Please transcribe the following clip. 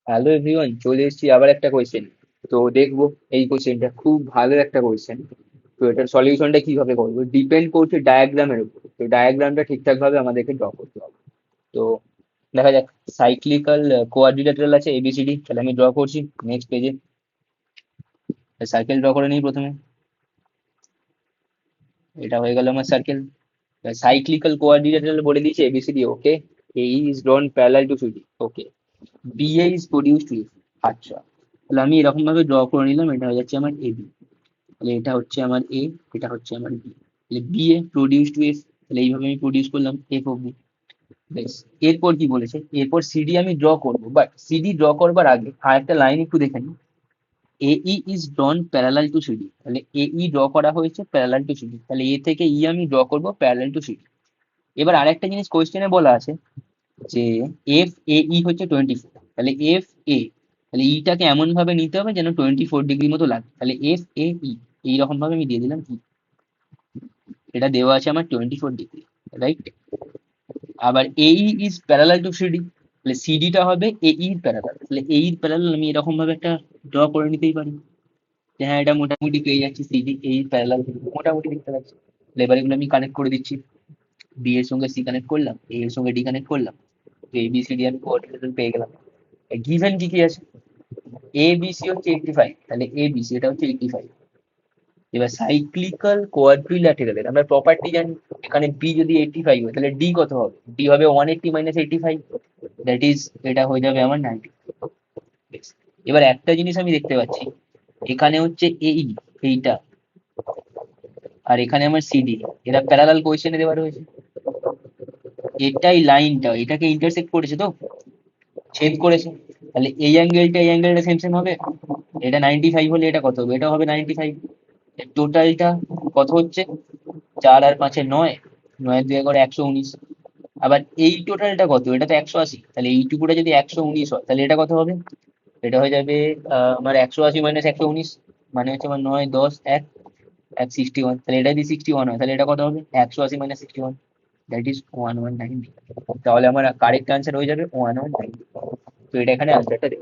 Hello everyone, চলে এসেছি আবার একটা কোয়েশ্চেন। তো দেখবো এই কোয়েশ্চেনটা খুব ভালো একটা কোয়েশ্চেন। তো এটার সলিউশনটা কিভাবে করবো ডিপেন্ড করছে ডায়াগ্রামের উপর। তো ডায়াগ্রামটা ঠিকঠাক ভাবে আমাদেরকে ড্র করতে হবে। তো দেখা যাক, সাইক্লিক্যাল কোয়াড্রিল্যাটারাল আছে এবিসিডি, তাহলে আমি ড্র করছি নেক্সট পেজে। সার্কেল ড্র করে নিই প্রথমে। এটা হয়ে গেল আমার সার্কেল। সাইক্লিক্যাল কোয়াড্রিল্যাটারাল বলে দিয়েছি ABCD, okay. A is drawn parallel to CD, okay. BA is produced with, আচ্ছা। তাহলে আমি এরকম ভাবে ড্র করে নিলাম, এটা হয়ে যাচ্ছে আমার এবি। তাহলে এটা হচ্ছে আমার এ, এটা হচ্ছে আমার বি। তাহলে বি এ প্রডিউসড এফ, তাহলে এইভাবে আমি প্রডিউস করলাম এফ অব্দি। বেশ। এরপর কি বলেছে, এরপর সিডি আমি ড্র করবো, বাট সিডি ড্র করবার আগে আর একটা লাইন একটু দেখে নিই। এই is drawn parallel to CD, তাহলে এই ড্র করা হয়েছে প্যারালাল টু সিডি, তাহলে এ থেকে ই আমি ড্র করবো প্যারালাল টু সিডি। এবার আরেকটা জিনিস কোয়েশ্চেনে বলা আছে যে এফ এ ই হচ্ছে 24, তাহলে এফ এ, তাহলে ইটাকে এমন ভাবে নিতে হবে যেন 24 ডিগ্রি মতো লাগে, তাহলে এফ এ ই এইরকম ভাবে আমি দিয়ে দিলাম ই। এটা দেওয়া আছে আমার 24 ডিগ্রি, রাইট। আবার এই ইজ প্যারালাল টু সিডি, তাহলে সিডিটা হবে এ ইর প্যারালাল, তাহলে এ ইর প্যারালাল আমি এরকম ভাবে একটা ড্র করে নিতেই পারি যে হ্যাঁ, এটা মোটামুটি পেয়ে যাচ্ছি, সিডি এ ইর প্যারালাল মোটামুটি দেখতে পাচ্ছি। তাহলে এবার এগুলো আমি কানেক্ট করে দিচ্ছি। বি এর সঙ্গে সি কানেক্ট করলাম, এ এর সঙ্গে ডি কানেক্ট করলাম। তো এ বি সি ডি আমি কোঅর্ডিনেশন পেয়ে গেলাম। গিভেন কি কি আছে, এ বি সি হচ্ছে 85, তাহলে এ বি সি এটা হচ্ছে 85। এবার সাইক্লিক্যাল কোয়াড্রিল্যাটেরালের আমরা প্রপার্টি জানি, এখানে বি যদি 85 হয় তাহলে ডি কত হবে, ডি হবে 180 মাইনাস 85, দ্যাট ইজ এটা হয়ে যাবে আমার 90। এবার একটা জিনিস আমি দেখতে পাচ্ছি, এখানে হচ্ছে এই, এইটা, আর এখানে আমার সিডি, এরা প্যারালাল কোয়েশ্চেনে দেওয়া রয়েছে। এটাই লাইনটা এটাকে ইন্টারসেক্ট করেছে, তো ছেদ করেছে। তাহলে এই অ্যাঙ্গেলটা সেম সেম হবে। এটা 95 হলে এটা কত হবে, এটা হবে 95। টোটালটা কত হচ্ছে, 4 আর 5 এ 9, 9 আর 2 করে 119। আবার এই টোটালটা কত, এটা তো 180, তাহলে এইটুকুটা যদি 119 হয় তাহলে এটা কত হবে, এটা হয়ে যাবে আমার 180 মাইনাস 119, মানে হচ্ছে আমার 9 10 1, 161। তাহলে এটা যদি 61 হয় তাহলে এটা কত হবে, 180 মাইনাস 61, দ্যাট ইজ 1190। তাহলে আমার কারেক্ট আনসার হয়ে যাবে 1190। তো এটা এখানে আনসারটা